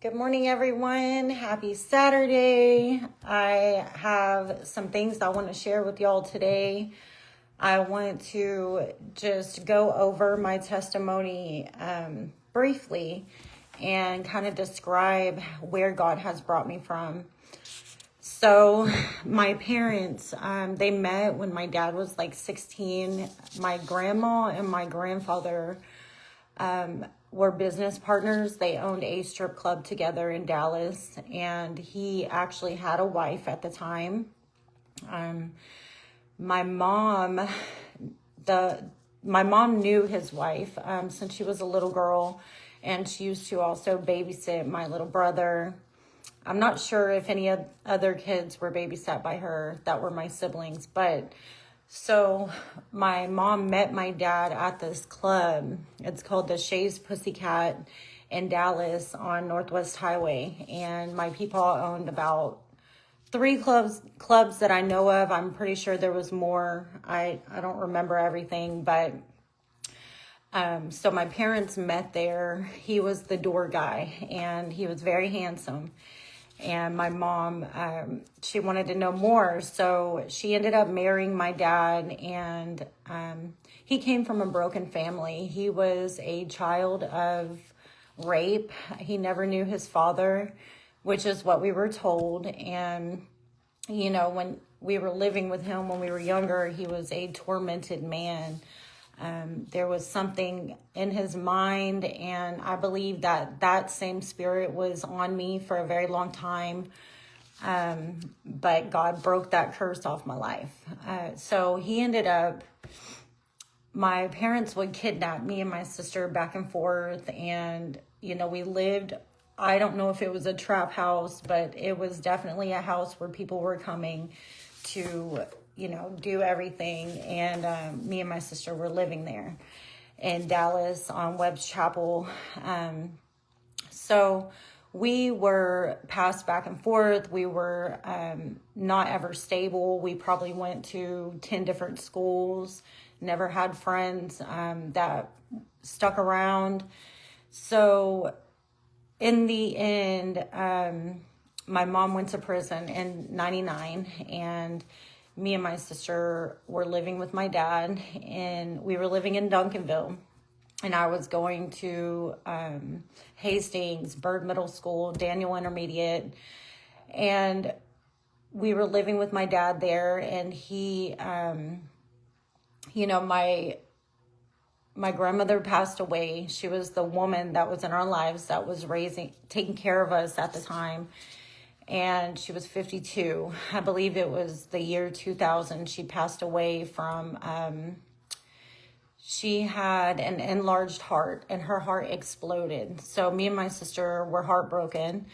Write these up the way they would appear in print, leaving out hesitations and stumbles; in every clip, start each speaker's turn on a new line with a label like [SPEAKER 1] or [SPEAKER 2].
[SPEAKER 1] Good morning, everyone. Happy Saturday. I have some things I want to share with y'all today. I want to just go over my testimony briefly and kind of describe where God has brought me from. So my parents, they met when my dad was like 16. My grandma and my grandfather were business partners. They owned a strip club together in Dallas, and he actually had a wife at the time. My mom knew his wife since she was a little girl, and she used to also babysit my little brother. I'm not sure if any other kids were babysat by her that were my siblings, but so my mom met my dad at this club. It's called the Shays Pussycat in Dallas on Northwest Highway. And my people owned about 3 clubs that I know of. I'm pretty sure there was more. I don't remember everything, but so my parents met there. He was the door guy, and he was very handsome. And my mom, she wanted to know more. So she ended up marrying my dad, and he came from a broken family. He was a child of rape. He never knew his father, which is what we were told. And, you know, when we were living with him when we were younger, he was a tormented man. There was something in his mind, and I believe that same spirit was on me for a very long time. But God broke that curse off my life. So he ended up, my parents would kidnap me and my sister back and forth. And, you know, we lived, I don't know if it was a trap house, but it was definitely a house where people were coming to, you know, do everything. And me and my sister were living there in Dallas on Webb's Chapel. So we were passed back and forth. We were not ever stable. We probably went to 10 different schools, never had friends that stuck around. So in the end, my mom went to prison in 99, and me and my sister were living with my dad, and we were living in Duncanville, and I was going to Hastings, Bird Middle School, Daniel Intermediate, and we were living with my dad there. And he, you know, my grandmother passed away. She was the woman that was in our lives that was taking care of us at the time. And she was 52. I believe it was the year 2000. She passed away from, she had an enlarged heart, and her heart exploded. So me and my sister were heartbroken.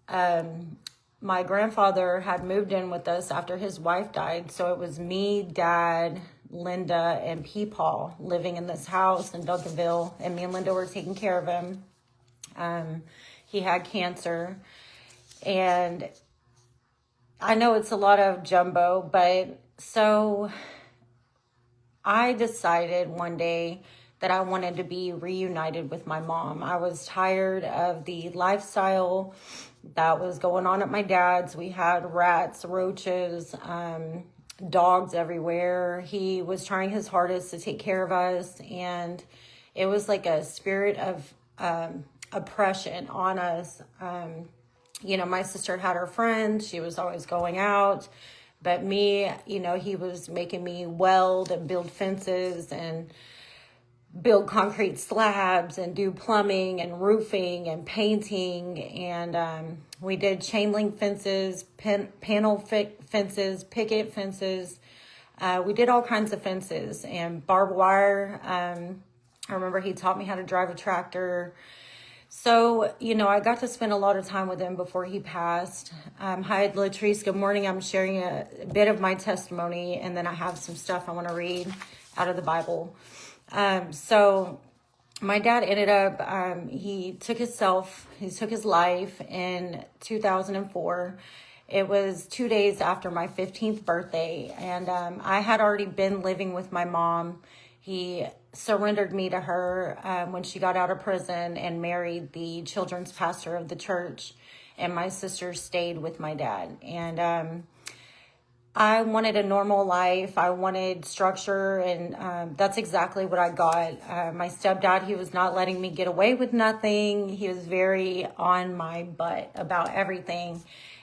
[SPEAKER 1] My grandfather had moved in with us after his wife died. So it was me, Dad, Linda, and Peepaw living in this house in Duncanville. And me and Linda were taking care of him. He had cancer. And I know it's a lot of jumbo, but so I decided one day that I wanted to be reunited with my mom. I was tired of the lifestyle that was going on at my dad's. We had rats, roaches, dogs everywhere. He was trying his hardest to take care of us, and it was like a spirit of oppression on us. You know, my sister had her friends. She was always going out. But me, you know, he was making me weld and build fences and build concrete slabs and do plumbing and roofing and painting. And we did chain link fences, panel fences, picket fences. We did all kinds of fences and barbed wire. I remember he taught me how to drive a tractor. So, you know, I got to spend a lot of time with him before he passed. Hi, Latrice. Good morning. I'm sharing a bit of my testimony, and then I have some stuff I want to read out of the Bible. So my dad ended up, he took his life in 2004. It was 2 days after my 15th birthday, and I had already been living with my mom. He surrendered me to her when she got out of prison and married the children's pastor of the church. And my sister stayed with my dad. And I wanted a normal life. I wanted structure, and that's exactly what I got. My stepdad, he was not letting me get away with nothing. He was very on my butt about everything.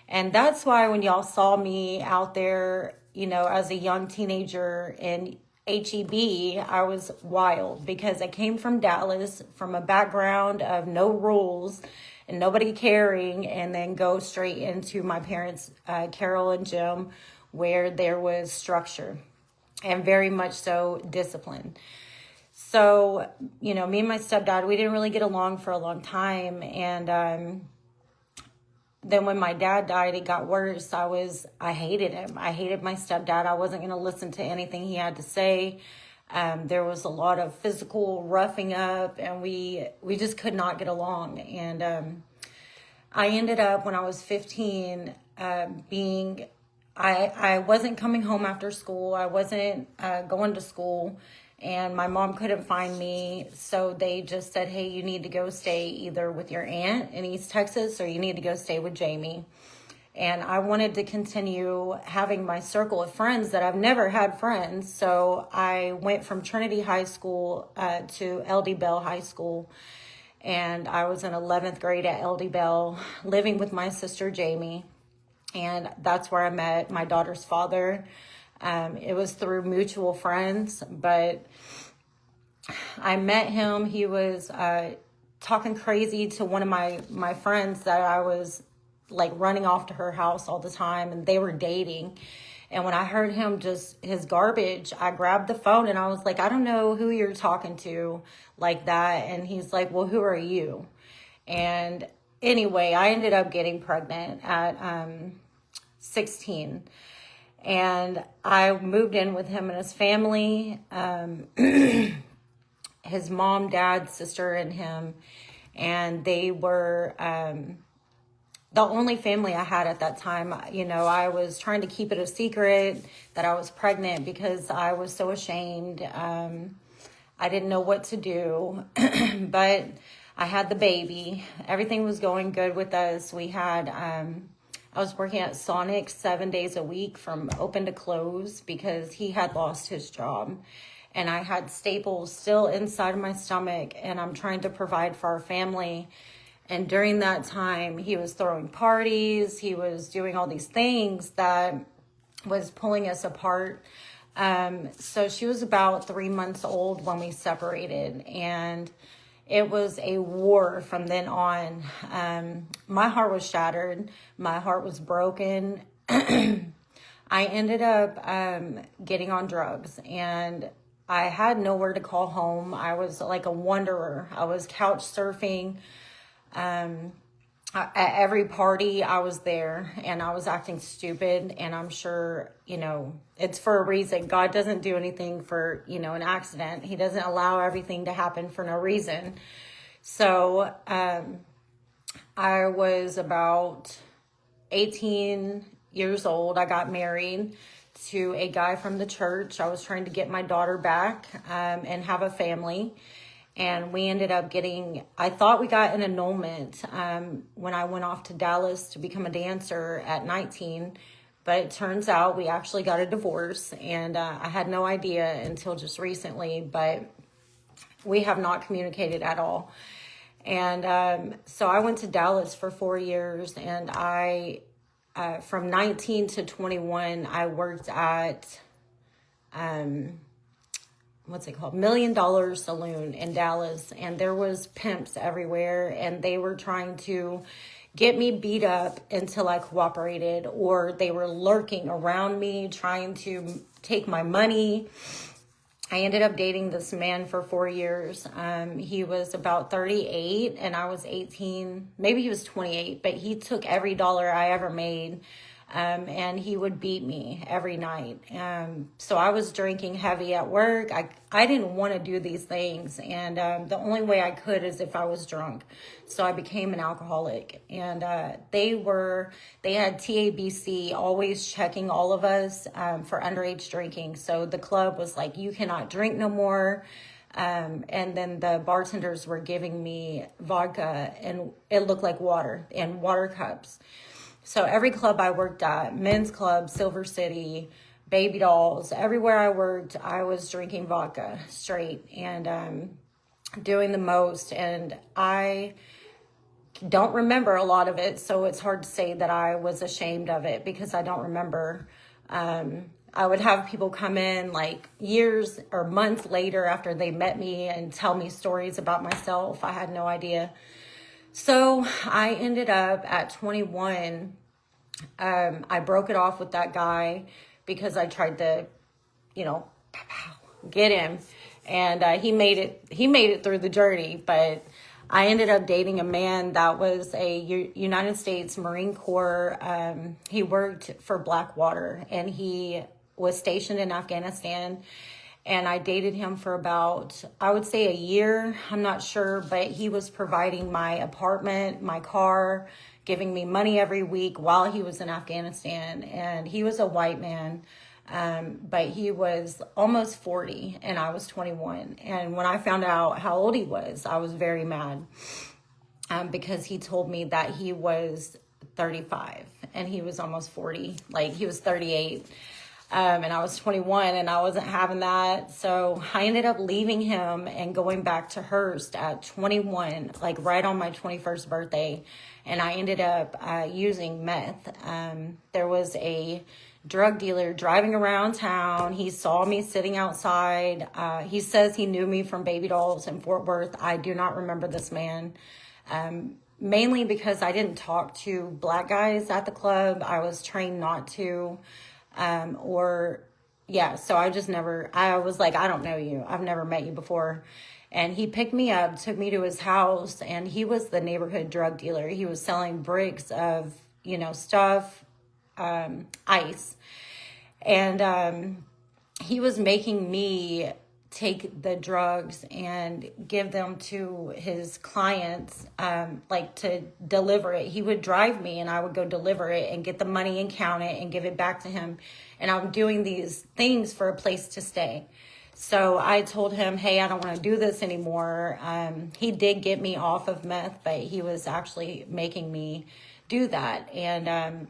[SPEAKER 1] And that's why when y'all saw me out there, as a young teenager in HEB, I was wild because I came from Dallas, from a background of no rules and nobody caring, and then go straight into my parents, Carol and Jim, where there was structure and very much so discipline. So, me and my stepdad, we didn't really get along for a long time. And then when my dad died, it got worse. I hated him. I hated my stepdad. I wasn't going to listen to anything he had to say. There was a lot of physical roughing up, and we just could not get along. And I ended up, when I was 15, I wasn't coming home after school. I wasn't going to school, and my mom couldn't find me. So they just said, hey, you need to go stay either with your aunt in East Texas, or you need to go stay with Jamie. And I wanted to continue having my circle of friends that I've never had friends. So I went from Trinity High School to LD Bell High School. And I was in 11th grade at LD Bell, living with my sister, Jamie. And that's where I met my daughter's father. It was through mutual friends, but I met him. He was talking crazy to one of my friends that I was like running off to her house all the time, and they were dating. And when I heard him just his garbage, I grabbed the phone and I was like, I don't know who you're talking to like that. And he's like, well, who are you? And anyway, I ended up getting pregnant at 16. And I moved in with him and his family, his mom, dad, sister, and him. And they were the only family I had at that time. I was trying to keep it a secret that I was pregnant because I was so ashamed. I didn't know what to do, but I had the baby. Everything was going good with us. We had, I was working at Sonic 7 days a week from open to close because he had lost his job. And I had staples still inside of my stomach, and I'm trying to provide for our family. And during that time, he was throwing parties. He was doing all these things that was pulling us apart. So she was about 3 months old when we separated, and it was a war from then on. My heart was shattered. My heart was broken. I ended up getting on drugs, and I had nowhere to call home. I was like a wanderer. I was couch surfing. At every party I was there, and I was acting stupid. And I'm sure, it's for a reason. God doesn't do anything for, an accident. He doesn't allow everything to happen for no reason. So, I was about 18 years old. I got married to a guy from the church. I was trying to get my daughter back, and have a family. And we ended up I thought we got an annulment when I went off to Dallas to become a dancer at 19. But it turns out we actually got a divorce. And I had no idea until just recently. But we have not communicated at all. And so I went to Dallas for 4 years. And from 19 to 21, I worked at... what's it called? $1 Million Saloon in Dallas. And there was pimps everywhere, and they were trying to get me beat up until I cooperated, or they were lurking around me trying to take my money. I ended up dating this man for 4 years. He was about 38 and I was 18. Maybe he was 28, but he took every dollar I ever made. And he would beat me every night. So I was drinking heavy at work. I didn't want to do these things. And the only way I could is if I was drunk. So I became an alcoholic. And they had TABC always checking all of us for underage drinking. So the club was like, you cannot drink no more. And then the bartenders were giving me vodka, and it looked like water in water cups. So every club I worked at, men's club, Silver City, Baby Dolls, everywhere I worked, I was drinking vodka straight and doing the most. And I don't remember a lot of it, so it's hard to say that I was ashamed of it because I don't remember. I would have people come in like years or months later after they met me and tell me stories about myself. I had no idea. So I ended up at 21. I broke it off with that guy because I tried to, get him, and he made it through the journey. But I ended up dating a man that was a United States Marine Corps. He worked for Blackwater, and he was stationed in Afghanistan. And I dated him for about, I would say, a year. I'm not sure, but he was providing my apartment, my car, giving me money every week while he was in Afghanistan. And he was a white man, but he was almost 40 and I was 21. And when I found out how old he was, I was very mad because he told me that he was 35 and he was almost 40, like he was 38. And I was 21 and I wasn't having that. So I ended up leaving him and going back to Hearst at 21, like right on my 21st birthday. And I ended up using meth. There was a drug dealer driving around town. He saw me sitting outside. He says he knew me from Baby Dolls in Fort Worth. I do not remember this man. Mainly because I didn't talk to black guys at the club. I was trained not to. So I was like, I don't know you. I've never met you before. And he picked me up, took me to his house, and he was the neighborhood drug dealer. He was selling bricks of, stuff, ice. And he was making me take the drugs and give them to his clients, like to deliver it. He would drive me and I would go deliver it and get the money and count it and give it back to him. And I'm doing these things for a place to stay. So I told him, hey, I don't want to do this anymore. He did get me off of meth, but he was actually making me do that. And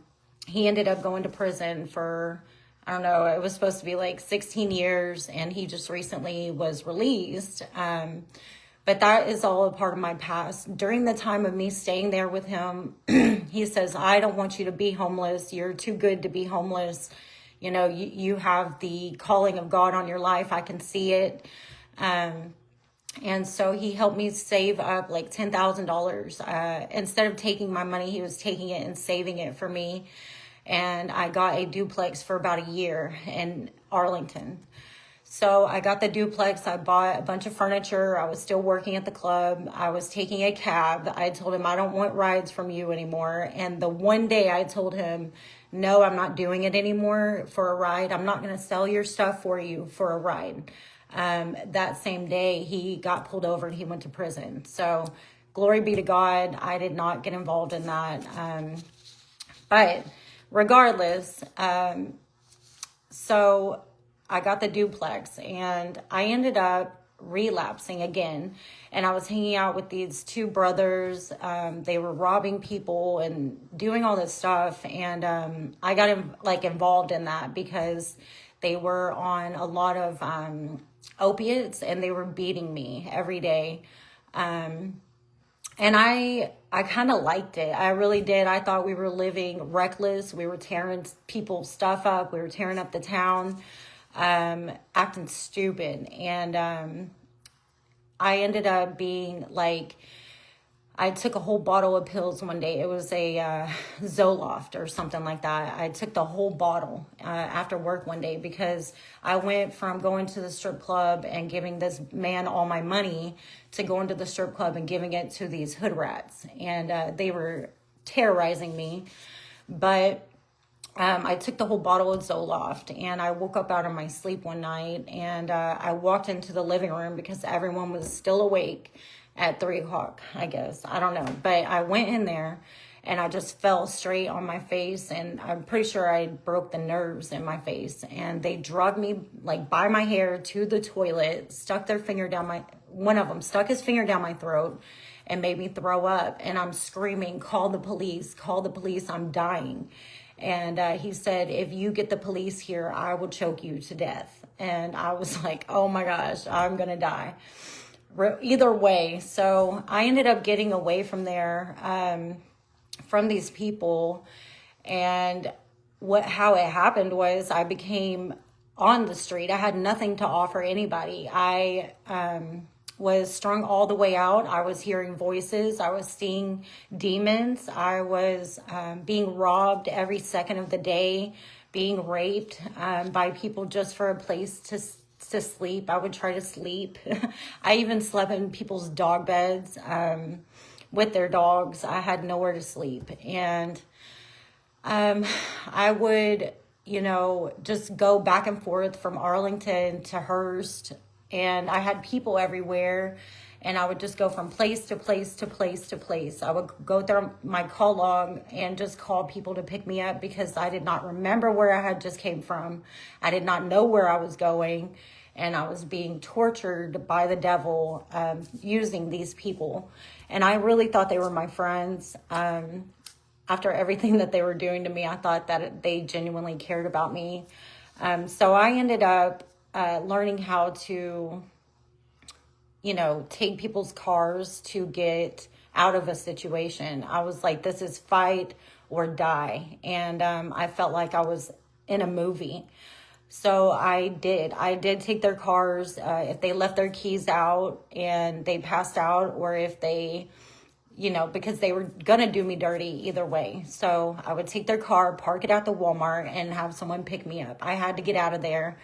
[SPEAKER 1] he ended up going to prison for, I don't know, it was supposed to be like 16 years, and he just recently was released. But that is all a part of my past. During the time of me staying there with him, he says, I don't want you to be homeless. You're too good to be homeless. You have the calling of God on your life. I can see it. And so he helped me save up like $10,000. Instead of taking my money, he was taking it and saving it for me. And I got a duplex for about a year in Arlington. So I got the duplex. I bought a bunch of furniture. I was still working at the club. I was taking a cab. I told him, I don't want rides from you anymore. And the one day I told him, no, I'm not doing it anymore for a ride. I'm not going to sell your stuff for you for a ride. That same day he got pulled over and he went to prison. So glory be to God. I did not get involved in that. But regardless, so I got the duplex and I ended up relapsing again. And I was hanging out with these two brothers. They were robbing people and doing all this stuff. And I got involved in that because they were on a lot of opiates and they were beating me every day. And I kind of liked it. I really did. I thought we were living reckless. We were tearing people's stuff up. We were tearing up the town, acting stupid. And I ended up being like, I took a whole bottle of pills one day. It was a Zoloft or something like that. I took the whole bottle after work one day because I went from going to the strip club and giving this man all my money to going to the strip club and giving it to these hood rats. And they were terrorizing me. But I took the whole bottle of Zoloft and I woke up out of my sleep one night and I walked into the living room because everyone was still awake. at 3 o'clock, I guess. I don't know. But I went in there and I just fell straight on my face, and I'm pretty sure I broke the nerves in my face. And they drugged me like by my hair to the toilet, stuck their finger down one of them stuck his finger down my throat and made me throw up. And I'm screaming, call the police, I'm dying. And he said, if you get the police here, I will choke you to death. And I was like, oh my gosh, I'm going to die. Either way. So I ended up getting away from there, from these people. And how it happened was I became on the street. I had nothing to offer anybody. I was strung all the way out. I was hearing voices. I was seeing demons. I was being robbed every second of the day, being raped by people just for a place to sleep. I would try to sleep. I even slept in people's dog beds with their dogs. I had nowhere to sleep. And I would, just go back and forth from Arlington to Hearst. And I had people everywhere, and I would just go from place to place to place to place. I would go through my call log and just call people to pick me up because I did not remember where I had just came from. I did not know where I was going, and I was being tortured by the devil using these people. And I really thought they were my friends. After everything that they were doing to me, I thought that they genuinely cared about me. So I ended up learning how to, take people's cars to get out of a situation. I was like, this is fight or die. And I felt like I was in a movie. So I did take their cars. If they left their keys out and they passed out, or if they, because they were going to do me dirty either way. So I would take their car, park it at the Walmart, and have someone pick me up. I had to get out of there.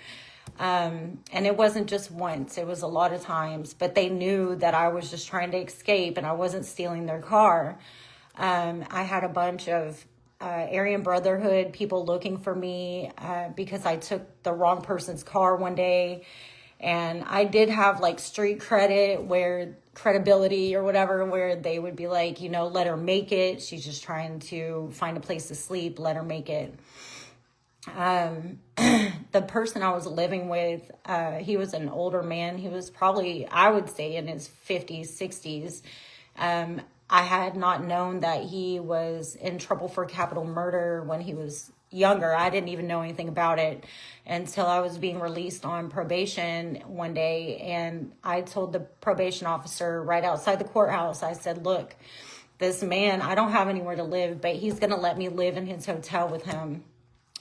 [SPEAKER 1] And it wasn't just once, it was a lot of times, but they knew that I was just trying to escape and I wasn't stealing their car. I had a bunch of Aryan Brotherhood people looking for me because I took the wrong person's car one day. And I did have like street credibility or whatever, where they would be like, let her make it. She's just trying to find a place to sleep. Let her make it. The person I was living with, he was an older man. He was probably, I would say, in his 50s, 60s. I had not known that he was in trouble for capital murder when he was younger. I didn't even know anything about it until I was being released on probation one day. And I told the probation officer right outside the courthouse, I said, look, this man, I don't have anywhere to live, but he's going to let me live in his hotel with him.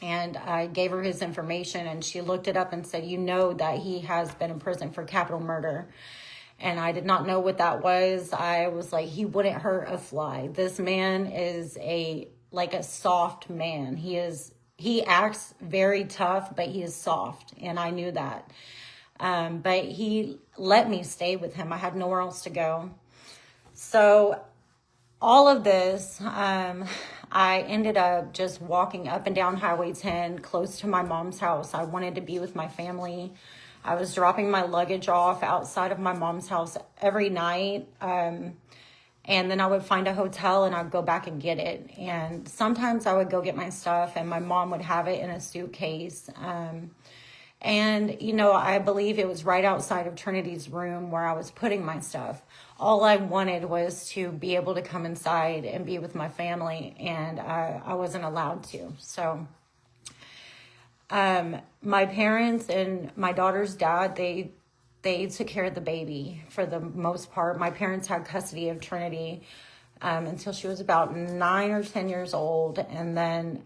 [SPEAKER 1] And I gave her his information, and she looked it up and said, that he has been in prison for capital murder. And I did not know what that was. I was like, he wouldn't hurt a fly. This man is like a soft man. He acts very tough, but he is soft. And I knew that. But he let me stay with him. I had nowhere else to go. So all of this, I ended up just walking up and down Highway 10 close to my mom's house. I wanted to be with my family. I was dropping my luggage off outside of my mom's house every night. And then I would find a hotel and I'd go back and get it. And sometimes I would go get my stuff and my mom would have it in a suitcase. And, I believe it was right outside of Trinity's room where I was putting my stuff. All I wanted was to be able to come inside and be with my family, and I wasn't allowed to. So my parents and my daughter's dad, they took care of the baby for the most part. My parents had custody of Trinity until she was about 9 or 10 years old. And then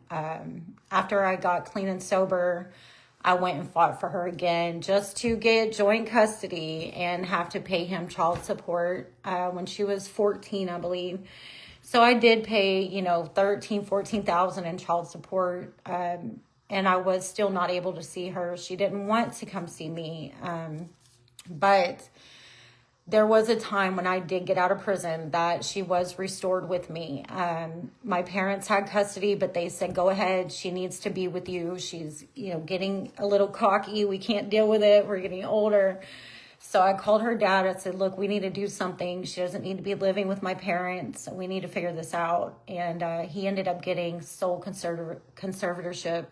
[SPEAKER 1] after I got clean and sober, I went and fought for her again just to get joint custody and have to pay him child support when she was 14, I believe. So I did pay, $14,000 in child support. And I was still not able to see her. She didn't want to come see me. But there was a time when I did get out of prison that she was restored with me. My parents had custody, but they said, go ahead. She needs to be with you. She's, getting a little cocky. We can't deal with it. We're getting older. So I called her dad. I said, look, we need to do something. She doesn't need to be living with my parents. We need to figure this out. And he ended up getting sole conservatorship.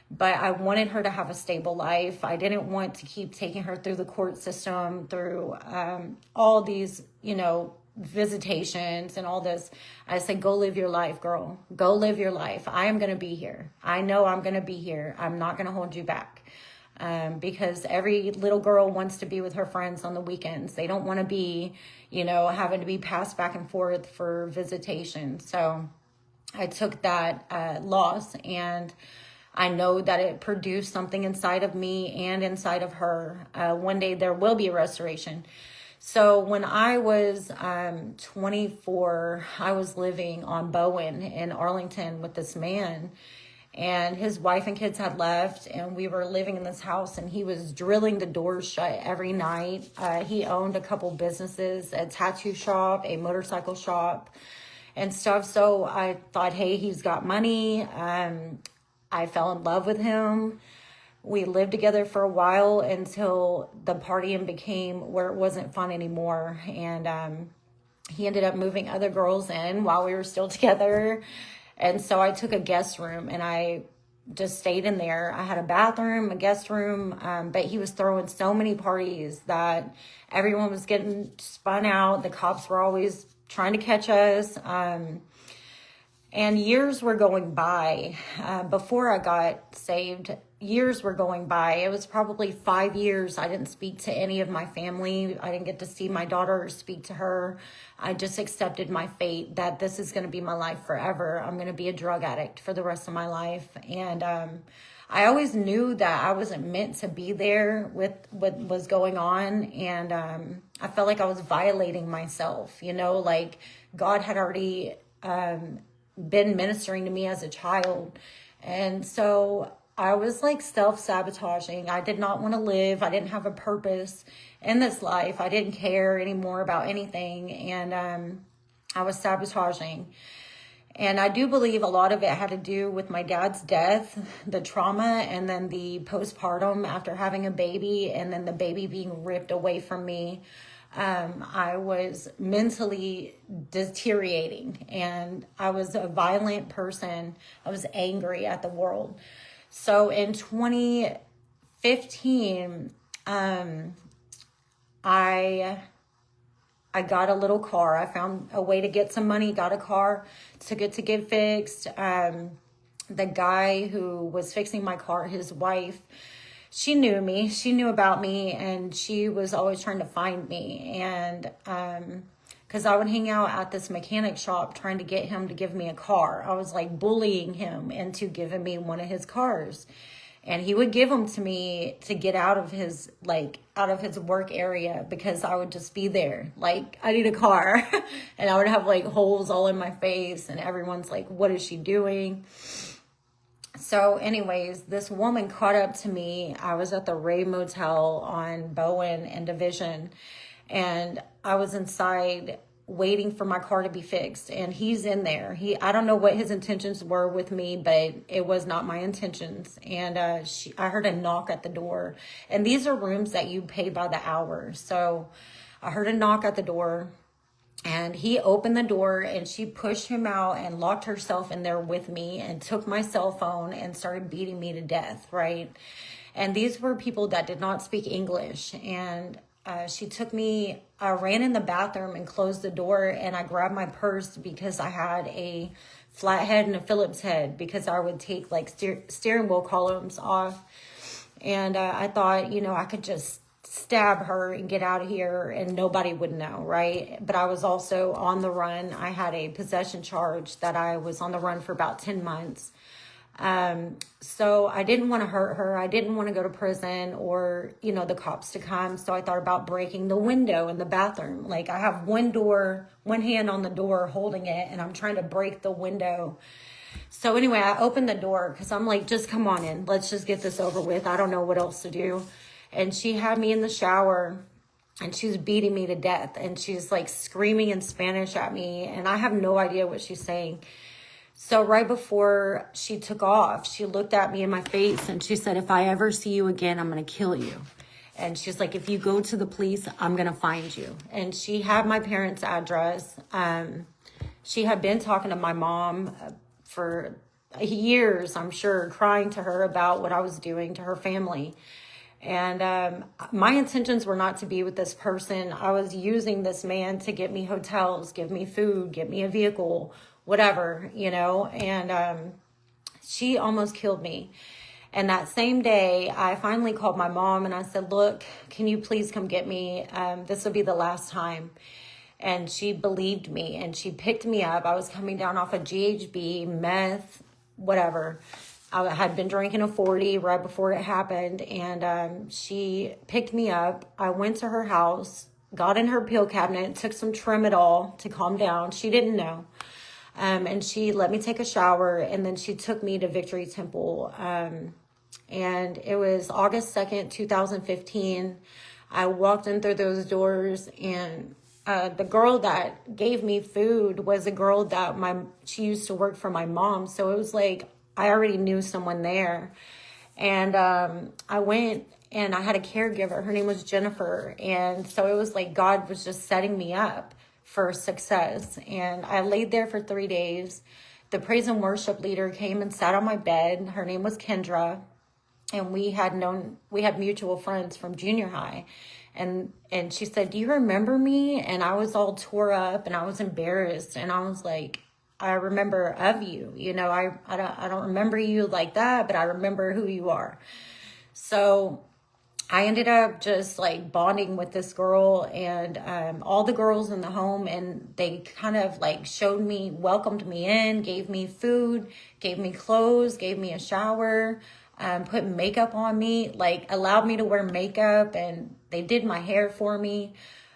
[SPEAKER 1] But I wanted her to have a stable life. I didn't want to keep taking her through the court system, through all these, visitations and all this. I said, go live your life, girl. Go live your life. I am going to be here. I know I'm going to be here. I'm not going to hold you back. Because every little girl wants to be with her friends on the weekends. They don't want to be, having to be passed back and forth for visitation. So I took that loss, and I know that it produced something inside of me and inside of her. One day there will be a restoration. So when I was 24, I was living on Bowen in Arlington with this man, and his wife and kids had left, and we were living in this house, and he was drilling the doors shut every night. He owned a couple businesses, a tattoo shop, a motorcycle shop, and stuff. So I thought, hey, he's got money. I fell in love with him. We lived together for a while until the partying became where it wasn't fun anymore. And he ended up moving other girls in while we were still together. And so I took a guest room, and I just stayed in there. I had a bathroom, a guest room, but he was throwing so many parties that everyone was getting spun out. The cops were always trying to catch us. And years were going by before I got saved. Years were going by. It was probably 5 years. I didn't speak to any of my family. I didn't get to see my daughter or speak to her. I just accepted my fate that this is going to be my life forever. I'm going to be a drug addict for the rest of my life. And I always knew that I wasn't meant to be there with what was going on. And I felt like I was violating myself, like God had already been ministering to me as a child. And so I was like self-sabotaging. I did not want to live. I didn't have a purpose in this life. I didn't care anymore about anything. And I was sabotaging. And I do believe a lot of it had to do with my dad's death, the trauma, and then the postpartum after having a baby, and then the baby being ripped away from me. I was mentally deteriorating, and I was a violent person. I was angry at the world. So in 2015, I got a little car. I found a way to get some money, got a car, took it to get fixed. The guy who was fixing my car, his wife, she knew me. She knew about me, and she was always trying to find me. And because I would hang out at this mechanic shop trying to get him to give me a car. I was like bullying him into giving me one of his cars. And he would give them to me to get out of his work area, because I would just be there. Like, I need a car. And I would have like holes all in my face, and everyone's like, what is she doing? So anyways, this woman caught up to me. I was at the Ray Motel on Bowen and Division, and I was inside waiting for my car to be fixed, and he's in there. I don't know what his intentions were with me, but it was not my intentions. And I heard a knock at the door, and these are rooms that you pay by the hour. So I heard a knock at the door, and he opened the door, and she pushed him out and locked herself in there with me and took my cell phone and started beating me to death, right? And these were people that did not speak English. And she took me, I ran in the bathroom and closed the door, and I grabbed my purse because I had a flat head and a Phillips head, because I would take like steering wheel columns off. And I thought, I could just stab her and get out of here and nobody would know, right? But I was also on the run. I had a possession charge that I was on the run for about 10 months. So I didn't want to hurt her. I didn't want to go to prison or, the cops to come. So I thought about breaking the window in the bathroom. Like, I have one hand on the door holding it, and I'm trying to break the window. So anyway, I opened the door because I'm like, just come on in. Let's just get this over with. I don't know what else to do. And she had me in the shower, and she's beating me to death. And she's like screaming in Spanish at me, and I have no idea what she's saying. So right before she took off, she looked at me in my face and she said, if I ever see you again, I'm going to kill you. And she's like, if you go to the police, I'm going to find you. And she had my parents' address. She had been talking to my mom for years, I'm sure, crying to her about what I was doing to her family. And my intentions were not to be with this person. I was using this man to get me hotels, give me food, get me a vehicle, whatever, and she almost killed me. And that same day, I finally called my mom and I said, look, can you please come get me? This will be the last time. And she believed me and she picked me up. I was coming down off of GHB, meth, whatever. I had been drinking a 40 right before it happened. And she picked me up. I went to her house, got in her pill cabinet, took some Tramadol to calm down. She didn't know. And she let me take a shower. And then she took me to Victory Temple. And it was August 2nd, 2015. I walked in through those doors, and the girl that gave me food was a girl that she used to work for my mom. So it was like I already knew someone there. And I went and I had a caregiver. Her name was Jennifer. And so it was like God was just setting me up for success. And I laid there for 3 days. The praise and worship leader came and sat on my bed. Her name was Kendra. And we had mutual friends from junior high. And she said, do you remember me? And I was all tore up and I was embarrassed. And I was like, I remember of you. I don't remember you like that, but I remember who you are. So I ended up just like bonding with this girl and all the girls in the home. And they kind of like welcomed me in, gave me food, gave me clothes, gave me a shower. Put makeup on me, like allowed me to wear makeup, and they did my hair for me.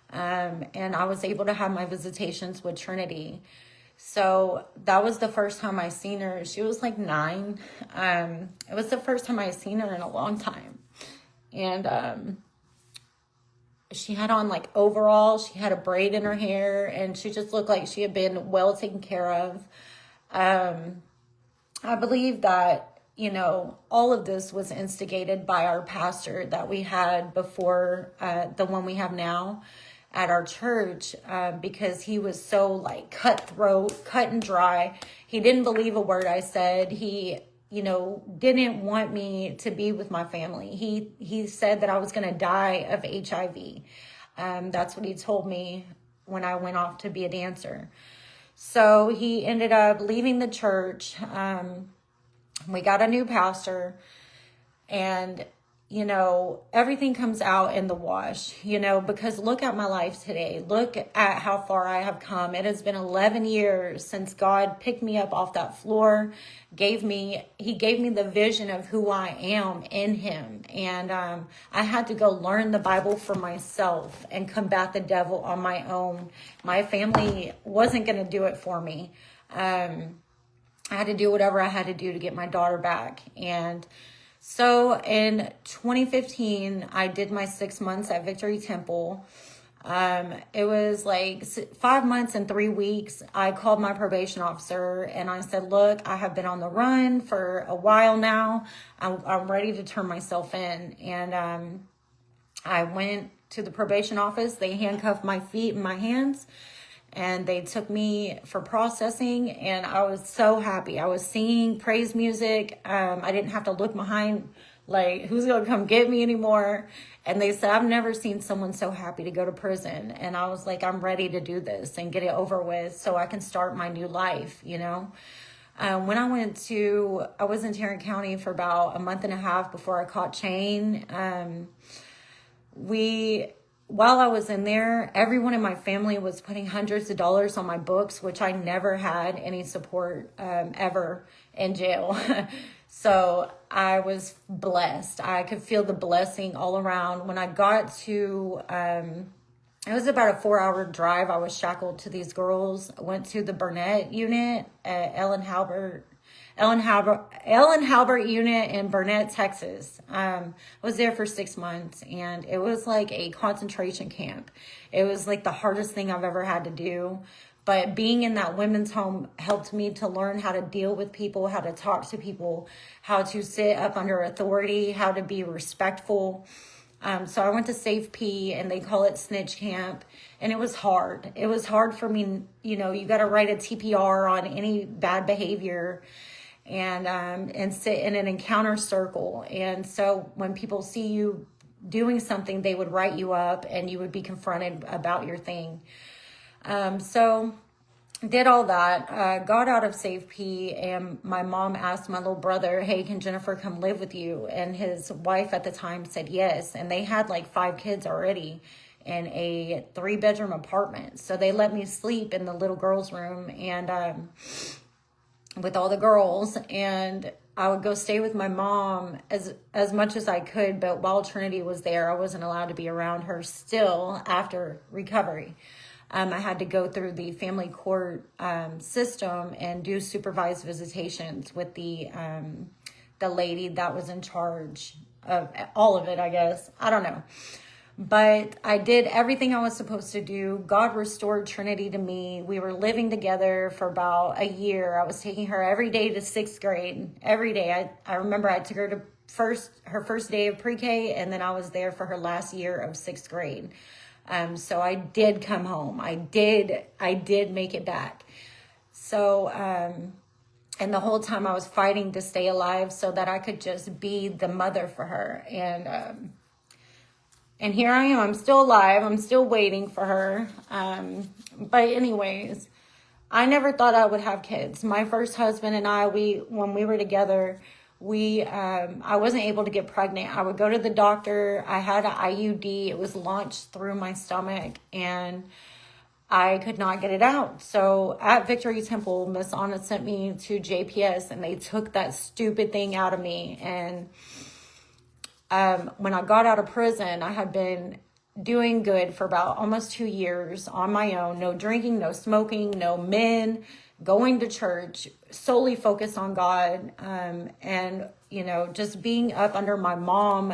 [SPEAKER 1] And I was able to have my visitations with Trinity. So that was the first time I seen her. She was like 9. It was the first time I seen her in a long time. And she had on like overalls. She had a braid in her hair, and she just looked like she had been well taken care of. I believe that all of this was instigated by our pastor that we had before the one we have now at our church, because he was so like cutthroat, cut and dry. He didn't believe a word I said. He, didn't want me to be with my family. He said that I was going to die of HIV. That's what he told me when I went off to be a dancer. So he ended up leaving the church. We got a new pastor, and, everything comes out in the wash, because look at my life today. Look at how far I have come. It has been 11 years since God picked me up off that floor, he gave me the vision of who I am in him. And I had to go learn the Bible for myself and combat the devil on my own. My family wasn't going to do it for me. I had to do whatever I had to do to get my daughter back. And so in 2015, I did my 6 months at Victory Temple. It was like 5 months and 3 weeks. I called my probation officer and I said, look, I have been on the run for a while now. I'm ready to turn myself in. And I went to the probation office. They handcuffed my feet and my hands, and they took me for processing, and I was so happy. I was singing praise music. I didn't have to look behind, like, who's going to come get me anymore? And they said, I've never seen someone so happy to go to prison. And I was like, I'm ready to do this and get it over with so I can start my new life, When I was in Tarrant County for about a month and a half before I caught Chain. While I was in there, everyone in my family was putting hundreds of dollars on my books, which I never had any support ever in jail. So I was blessed. I could feel the blessing all around. When I got to, it was about a 4-hour drive. I was shackled to these girls. I went to the Burnett unit at Ellen Halbert unit in Burnett, Texas. I was there for 6 months, and it was like a concentration camp. It was like the hardest thing I've ever had to do. But being in that women's home helped me to learn how to deal with people, how to talk to people, how to sit up under authority, how to be respectful. So I went to Safe P, and they call it snitch camp. And it was hard. It was hard for me. You know, you got to write a TPR on any bad behavior, and sit in an encounter circle. And so when people see you doing something, they would write you up and you would be confronted about your thing. So did all that, got out of Safe P, and my mom asked my little brother, hey, can Jennifer come live with you? And his wife at the time said yes. And they had like 5 kids already in a 3-bedroom apartment. So they let me sleep in the little girls' room and with all the girls, and I would go stay with my mom as much as I could. But while Trinity was there, I wasn't allowed to be around her still after recovery. I had to go through the family court system and do supervised visitations with the lady that was in charge of all of it, I guess. I don't know. But I did everything I was supposed to do. God restored Trinity to me. We were living together for about a year. I was taking her every day to 6th grade. Every day. I remember I took her to her first day of pre-K, and then I was there for her last year of 6th grade. So I did come home. I did make it back. So, and the whole time I was fighting to stay alive so that I could just be the mother for her. And here I am. I'm still alive. I'm still waiting for her. But anyways, I never thought I would have kids. My first husband and I, when we were together, I wasn't able to get pregnant. I would go to the doctor. I had an IUD. It was launched through my stomach, and I could not get it out. So at Victory Temple, Miss Anna sent me to JPS, and they took that stupid thing out of me. And when I got out of prison, I had been doing good for about almost 2 years on my own. No drinking, no smoking, no men, going to church, solely focused on God. And, you know, just being up under my mom,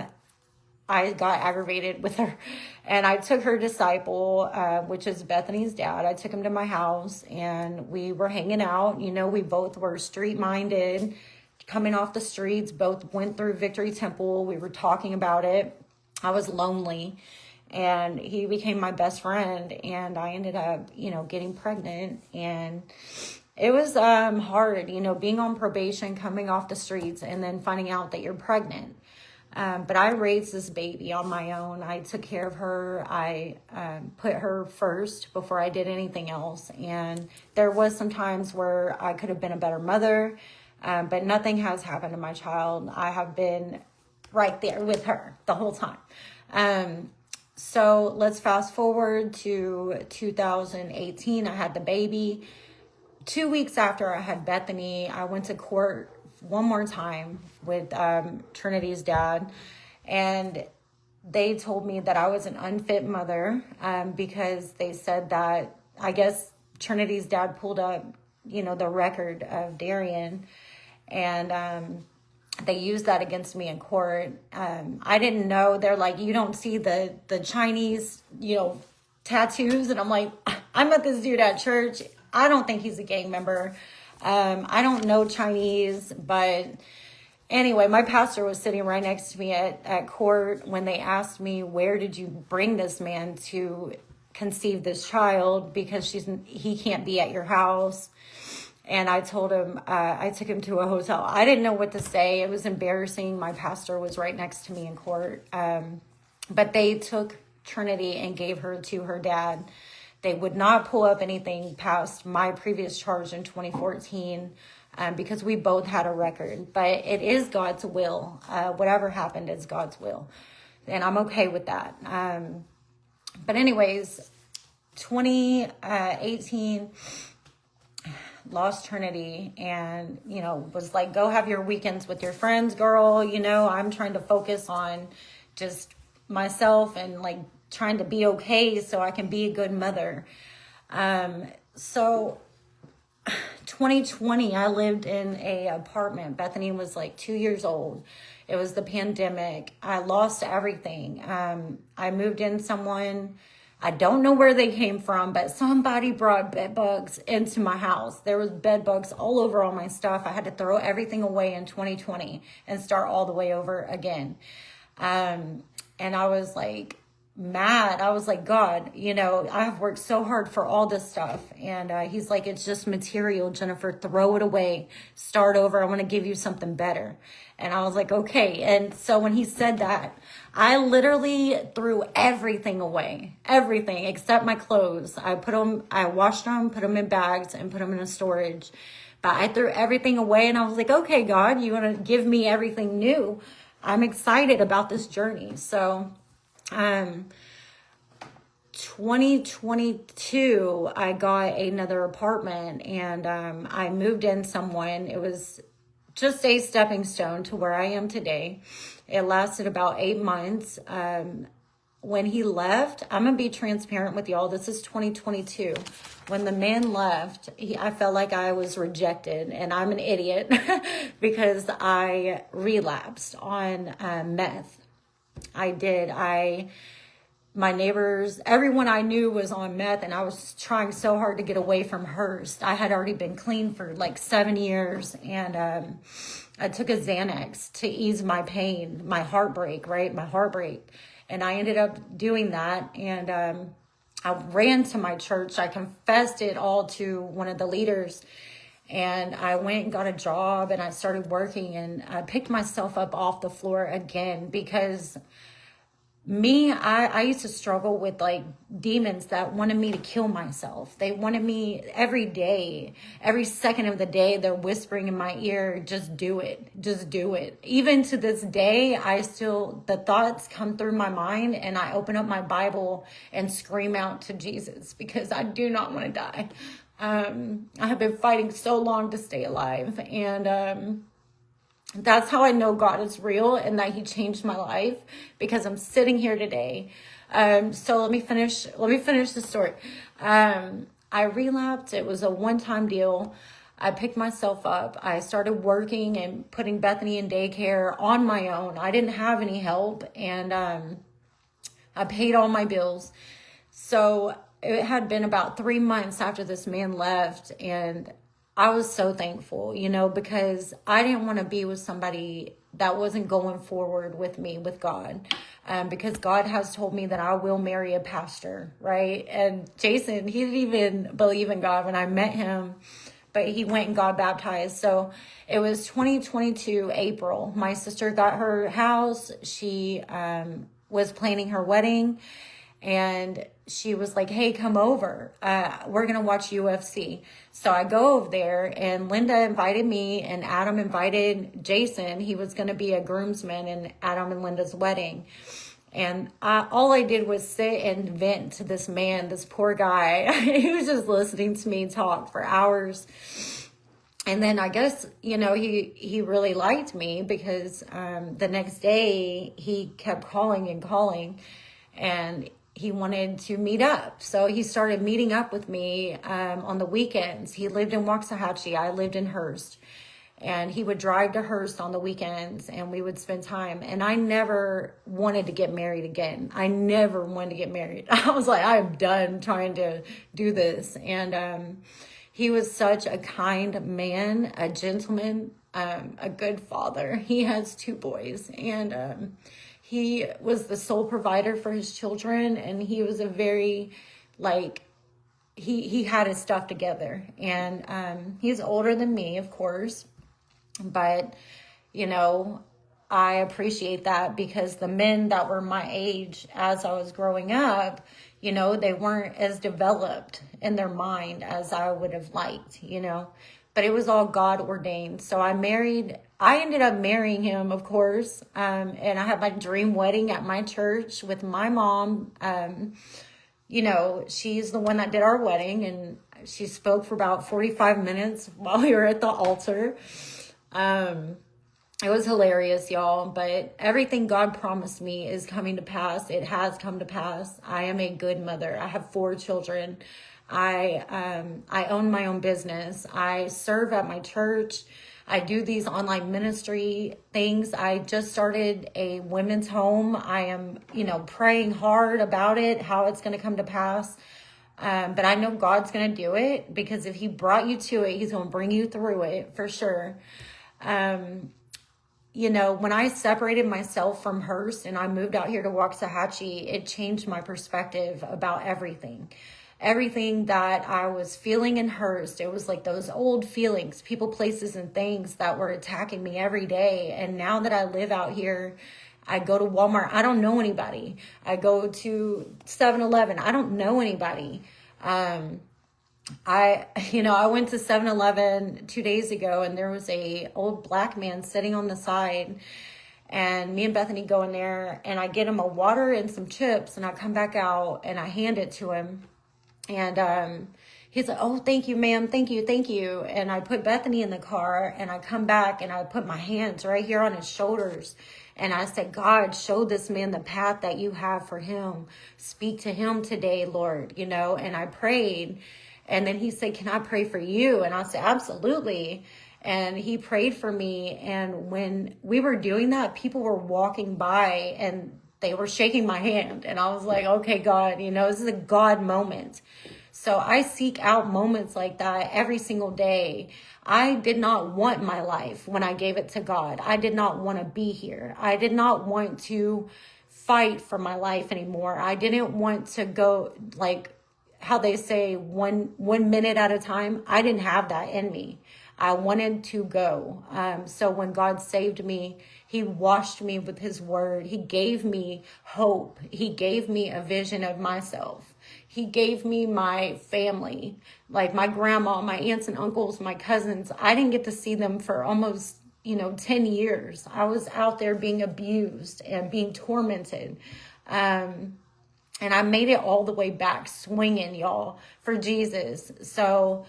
[SPEAKER 1] I got aggravated with her. And I took her disciple, which is Bethany's dad. I took him to my house, and we were hanging out. You know, we both were street-minded, coming off the streets, both went through Victory Temple. We were talking about it. I was lonely, and he became my best friend, and I ended up, you know, getting pregnant. And it was hard, you know, being on probation, coming off the streets, and then finding out that you're pregnant. But I raised this baby on my own. I took care of her. I put her first before I did anything else. And there was some times where I could have been a better mother, but nothing has happened to my child. I have been right there with her the whole time. So let's fast forward to 2018. I had the baby. 2 weeks after I had Bethany, I went to court one more time with Trinity's dad, and they told me that I was an unfit mother because they said that, I guess Trinity's dad pulled up, you know, the record of Darian, and they used that against me in court. I didn't know. They're like, you don't see the Chinese, you know, tattoos. And I'm like, I met this dude at church. I don't think he's a gang member. I don't know Chinese, but anyway, my pastor was sitting right next to me at court when they asked me, where did you bring this man to conceive this child? Because he can't be at your house. And I told him, I took him to a hotel. I didn't know what to say. It was embarrassing. My pastor was right next to me in court. But they took Trinity and gave her to her dad. They would not pull up anything past my previous charge in 2014 because we both had a record. But it is God's will. Whatever happened is God's will. And I'm okay with that. But anyways, 2018... lost Trinity, and, you know, was like, go have your weekends with your friends, girl. You know, I'm trying to focus on just myself and like trying to be okay so I can be a good mother. So 2020, I lived in a apartment. Bethany was like 2 years old. It was the pandemic. I lost everything. I moved in someone, I don't know where they came from, but somebody brought bed bugs into my house. There was bed bugs all over all my stuff. I had to throw everything away in 2020 and start all the way over again. And I was like mad. I was like, God, I have worked so hard for all this stuff. And he's like, it's just material, Jennifer, throw it away, start over. I want to give you something better. And I was like, okay. And so when he said that, I literally threw everything away, everything except my clothes. I washed them, put them in bags, and put them in a storage. But I threw everything away, and I was like, okay, God, you want to give me everything new? I'm excited about this journey. So 2022, I got another apartment, and I moved in someone. It was just a stepping stone to where I am today. It lasted about 8 months. When he left, I'm going to be transparent with y'all. This is 2022. When the man left, I felt like I was rejected, and I'm an idiot because I relapsed on meth. I did. My neighbors, everyone I knew was on meth, and I was trying so hard to get away from Hearst. I had already been clean for like 7 years, and I took a Xanax to ease my pain, my heartbreak, right? My heartbreak. And I ended up doing that, and I ran to my church. I confessed it all to one of the leaders, and I went and got a job, and I started working, and I picked myself up off the floor again because I used to struggle with like demons that wanted me to kill myself. They wanted me every day, every second of the day, they're whispering in my ear, just do it, just do it. Even to this day, the thoughts come through my mind, and I open up my Bible and scream out to Jesus because I do not want to die. I have been fighting so long to stay alive, and that's how I know God is real and that he changed my life, because I'm sitting here today. So let me finish the story. I relapsed. It was a one-time deal. I picked myself up. I started working and putting Bethany in daycare on my own. I didn't have any help, and I paid all my bills. So it had been about 3 months after this man left, and I was so thankful, because I didn't want to be with somebody that wasn't going forward with me, with God. Because God has told me that I will marry a pastor, right? And Jason, he didn't even believe in God when I met him, but he went and got baptized. So it was 2022, April. My sister got her house. She was planning her wedding, and she was like, hey, come over. We're going to watch UFC. So I go over there, and Linda invited me, and Adam invited Jason. He was going to be a groomsman in Adam and Linda's wedding. And all I did was sit and vent to this man, this poor guy. He was just listening to me talk for hours. And then I guess, he really liked me, because the next day he kept calling and calling, and he wanted to meet up. So he started meeting up with me on the weekends. He lived in Waxahachie. I lived in Hearst. And he would drive to Hearst on the weekends, and we would spend time. And I never wanted to get married again. I never wanted to get married. I was like, I'm done trying to do this. And he was such a kind man, a gentleman, a good father. He has 2 boys, and he was the sole provider for his children, and he was a very, he had his stuff together. And he's older than me, of course, but, I appreciate that, because the men that were my age as I was growing up, they weren't as developed in their mind as I would have liked, but it was all God ordained. So I ended up marrying him, of course. And I had my dream wedding at my church with my mom. She's the one that did our wedding, and she spoke for about 45 minutes while we were at the altar. It was hilarious, y'all, but everything God promised me is coming to pass. It has come to pass. I am a good mother. I have 4 children. I own my own business. I serve at my church. I do these online ministry things. I just started a women's home. I am, praying hard about it, how it's going to come to pass. But I know God's going to do it, because if he brought you to it, he's going to bring you through it for sure. you know, when I separated myself from Hearst and I moved out here to Waxahachie, it changed my perspective about everything. Everything that I was feeling in Hearst, it was like those old feelings, people, places, and things that were attacking me every day. And now that I live out here, I go to Walmart, I don't know anybody. I go to 7-Eleven, I don't know anybody. I went to 7-Eleven 2 days ago, and there was a old black man sitting on the side, and me and Bethany go in there, and I get him a water and some chips, and I come back out and I hand it to him. And he's like, "Oh, thank you, ma'am. Thank you. Thank you." And I put Bethany in the car, and I come back and I put my hands right here on his shoulders. And I said, "God, show this man the path that you have for him. Speak to him today, Lord," and I prayed. And then he said, "Can I pray for you?" And I said, "Absolutely." And he prayed for me. And when we were doing that, people were walking by and they were shaking my hand. And I was like, okay, God, this is a God moment. So I seek out moments like that every single day. I did not want my life when I gave it to God. I did not want to be here. I did not want to fight for my life anymore. I didn't want to go, like how they say, one minute at a time. I didn't have that in me. I wanted to go. So when God saved me, he washed me with his word. He gave me hope. He gave me a vision of myself. He gave me my family, like my grandma, my aunts and uncles, my cousins. I didn't get to see them for almost, 10 years. I was out there being abused and being tormented. And I made it all the way back swinging, y'all, for Jesus. So,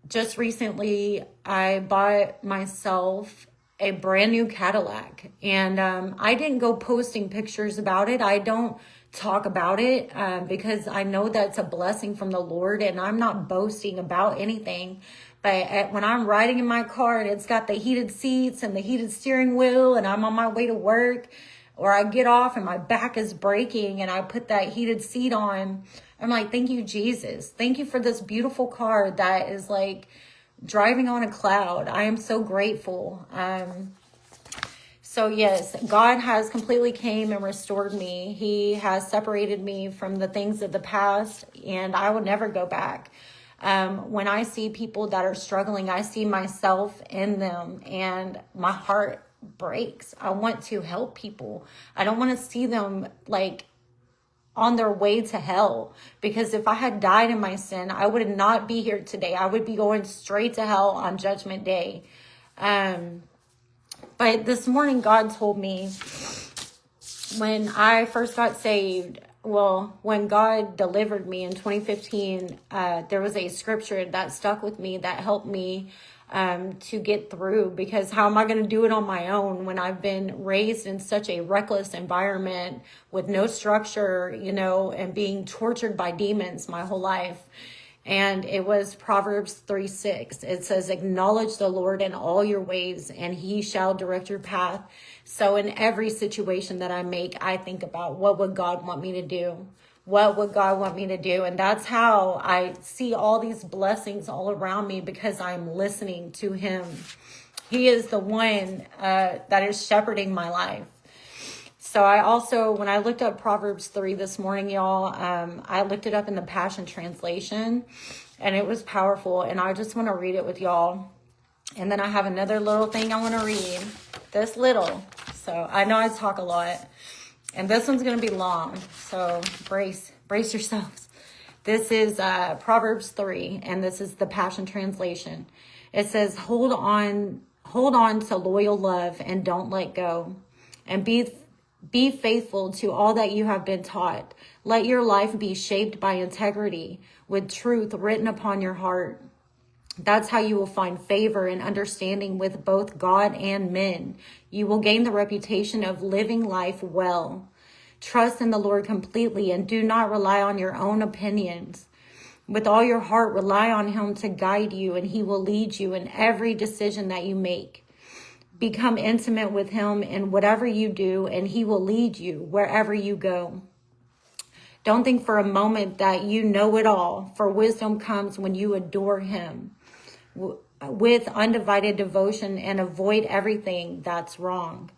[SPEAKER 1] just recently, I bought myself a brand new Cadillac, and I didn't go posting pictures about it. I don't talk about it because I know that's a blessing from the Lord, and I'm not boasting about anything. But when I'm riding in my car and it's got the heated seats and the heated steering wheel, and I'm on my way to work, or I get off and my back is breaking and I put that heated seat on, I'm like, thank you, Jesus. Thank you for this beautiful car that is like driving on a cloud. I am so grateful. So yes, God has completely came and restored me. He has separated me from the things of the past, and I will never go back. When I see people that are struggling, I see myself in them, and my heart breaks. I want to help people. I don't want to see them like on their way to hell, because if I had died in my sin, I would not be here today. I would be going straight to hell on Judgment Day. But this morning, God told me when I first got saved, when God delivered me in 2015, there was a scripture that stuck with me that helped me to get through, because how am I going to do it on my own when I've been raised in such a reckless environment with no structure, and being tortured by demons my whole life. And it was Proverbs 3:6. It says, "Acknowledge the Lord in all your ways, and he shall direct your path." So in every situation that I make, I think about, what would God want me to do? What would God want me to do? And that's how I see all these blessings all around me, because I'm listening to him. He is the one that is shepherding my life. So I also, when I looked up Proverbs 3 this morning, y'all, I looked it up in the Passion Translation, and it was powerful. And I just want to read it with y'all. And then I have another little thing I want to read. This little. So I know I talk a lot. And this one's going to be long, so brace yourselves. This is Proverbs 3, and this is the Passion Translation. It says, hold on to loyal love and don't let go. And be faithful to all that you have been taught. Let your life be shaped by integrity, with truth written upon your heart. That's how you will find favor and understanding with both God and men. You will gain the reputation of living life well. Trust in the Lord completely and do not rely on your own opinions. With all your heart, rely on him to guide you, and he will lead you in every decision that you make. Become intimate with him in whatever you do, and he will lead you wherever you go. Don't think for a moment that you know it all, for wisdom comes when you adore him. with undivided devotion and avoid everything that's wrong.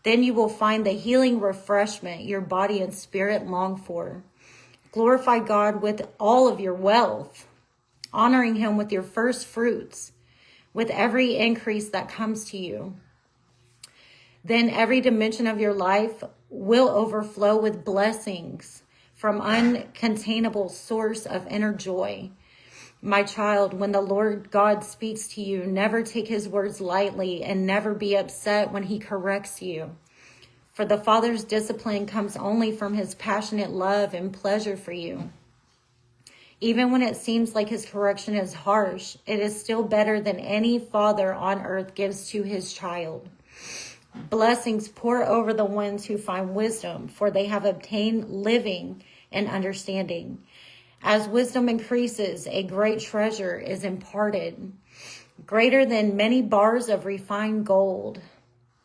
[SPEAKER 1] Then you will find the healing refreshment your body and spirit long for. Glorify God with all of your wealth, honoring him with your first fruits, with every increase that comes to you. Then every dimension of your life will overflow with blessings from uncontainable source of inner joy. My child, when the Lord God speaks to you, never take his words lightly and never be upset when he corrects you. For the Father's discipline comes only from his passionate love and pleasure for you. Even when it seems like his correction is harsh, it is still better than any father on earth gives to his child. Blessings pour over the ones who find wisdom, for they have obtained living and understanding. As wisdom increases, a great treasure is imparted, greater than many bars of refined gold.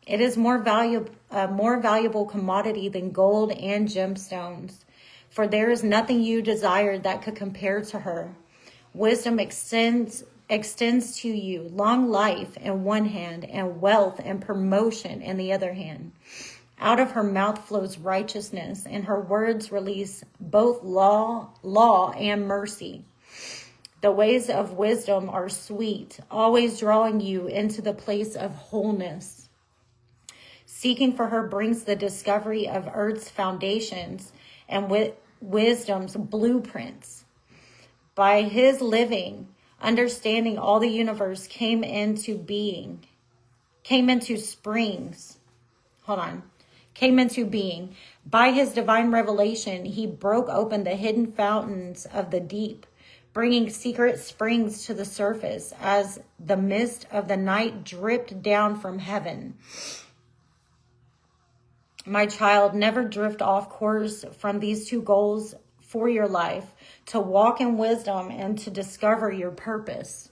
[SPEAKER 1] It is more valuable commodity than gold and gemstones, for there is nothing you desire that could compare to her. Wisdom extends to you long life in one hand and wealth and promotion in the other hand. Out of her mouth flows righteousness, and her words release both law and mercy. The ways of wisdom are sweet, always drawing you into the place of wholeness. Seeking for her brings the discovery of earth's foundations and wisdom's blueprints. By his living, understanding all the universe came into being. By his divine revelation, he broke open the hidden fountains of the deep, bringing secret springs to the surface as the mist of the night dripped down from heaven. My child, never drift off course from these two goals for your life, to walk in wisdom and to discover your purpose.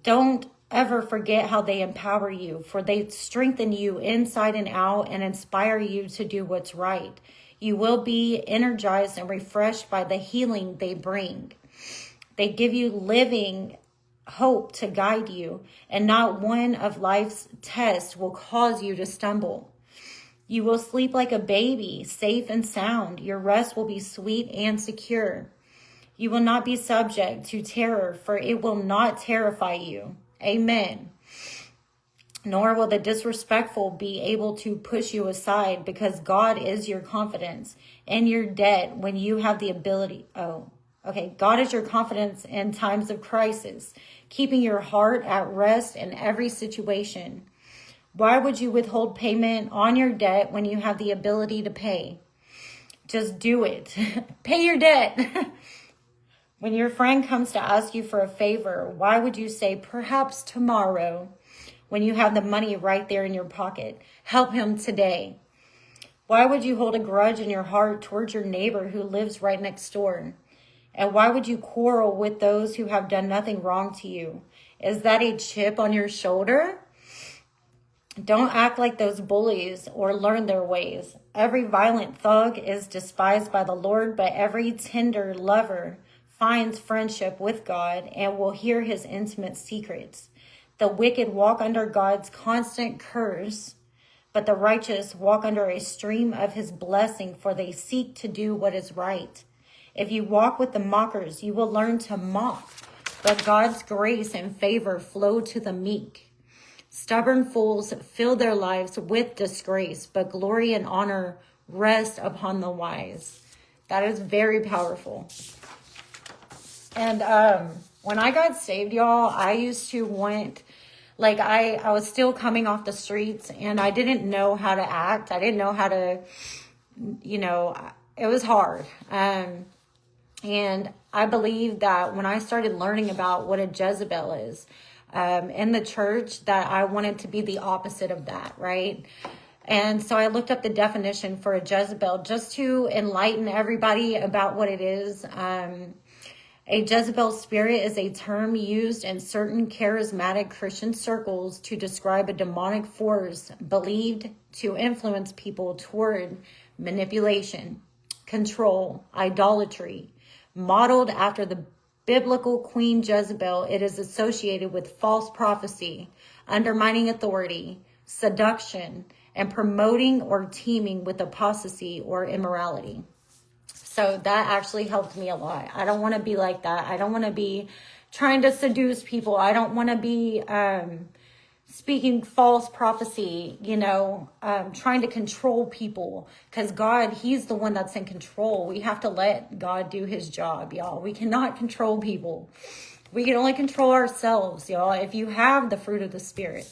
[SPEAKER 1] Don't ever forget how they empower you, for they strengthen you inside and out and inspire you to do what's right. You will be energized and refreshed by the healing they bring. They give you living hope to guide you, and not one of life's tests will cause you to stumble. You will sleep like a baby, safe and sound. Your rest will be sweet and secure. You will not be subject to terror, for it will not terrify you. Amen. Nor will the disrespectful be able to push you aside, because God is your confidence and your debt when you have the ability. God is your confidence in times of crisis, keeping your heart at rest in every situation. Why would you withhold payment on your debt when you have the ability to pay? Just do it. Pay your debt. When your friend comes to ask you for a favor, why would you say, perhaps tomorrow, when you have the money right there in your pocket? Help him today. Why would you hold a grudge in your heart towards your neighbor who lives right next door? And why would you quarrel with those who have done nothing wrong to you? Is that a chip on your shoulder? Don't act like those bullies or learn their ways. Every violent thug is despised by the Lord, but every tender lover finds friendship with God and will hear his intimate secrets. The wicked walk under God's constant curse, but the righteous walk under a stream of his blessing, for they seek to do what is right. If you walk with the mockers, you will learn to mock, but God's grace and favor flow to the meek. Stubborn fools fill their lives with disgrace, but glory and honor rest upon the wise. That is very powerful. And when I got saved, y'all, I used to I was still coming off the streets, and I didn't know how to act. I didn't know how to, it was hard. And I believe that when I started learning about what a Jezebel is, in the church, that I wanted to be the opposite of that, right? And so I looked up the definition for a Jezebel just to enlighten everybody about what it is. A Jezebel spirit is a term used in certain charismatic Christian circles to describe a demonic force believed to influence people toward manipulation, control, idolatry, modeled after the biblical Queen Jezebel, it is associated with false prophecy, undermining authority, seduction, and promoting or teaming with apostasy or immorality. So that actually helped me a lot. I don't want to be like that. I don't want to be trying to seduce people. I don't want to be speaking false prophecy, trying to control people, because God, he's the one that's in control. We have to let God do his job, y'all. We cannot control people. We can only control ourselves, y'all. If you have the fruit of the Spirit,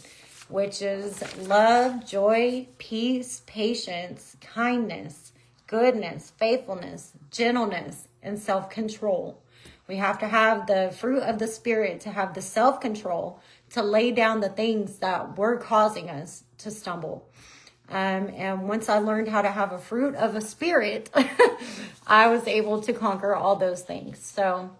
[SPEAKER 1] which is love, joy, peace, patience, kindness, goodness, faithfulness, gentleness, and self-control. We have to have the fruit of the Spirit to have the self-control to lay down the things that were causing us to stumble. And once I learned how to have a fruit of a spirit, I was able to conquer all those things. So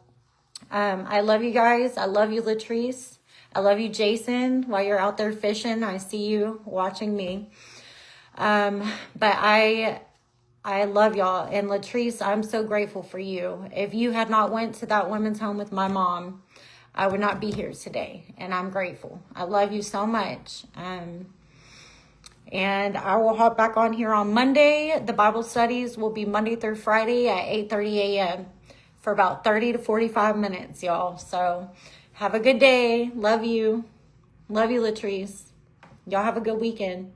[SPEAKER 1] I love you guys. I love you, Latrice. I love you, Jason, while you're out there fishing. I see you watching me. But I love y'all. And Latrice, I'm so grateful for you. If you had not went to that women's home with my mom, I would not be here today. And I'm grateful. I love you so much. And I will hop back on here on Monday. The Bible studies will be Monday through Friday at 8:30 a.m. for about 30 to 45 minutes, y'all. So have a good day. Love you. Love you, Latrice. Y'all have a good weekend.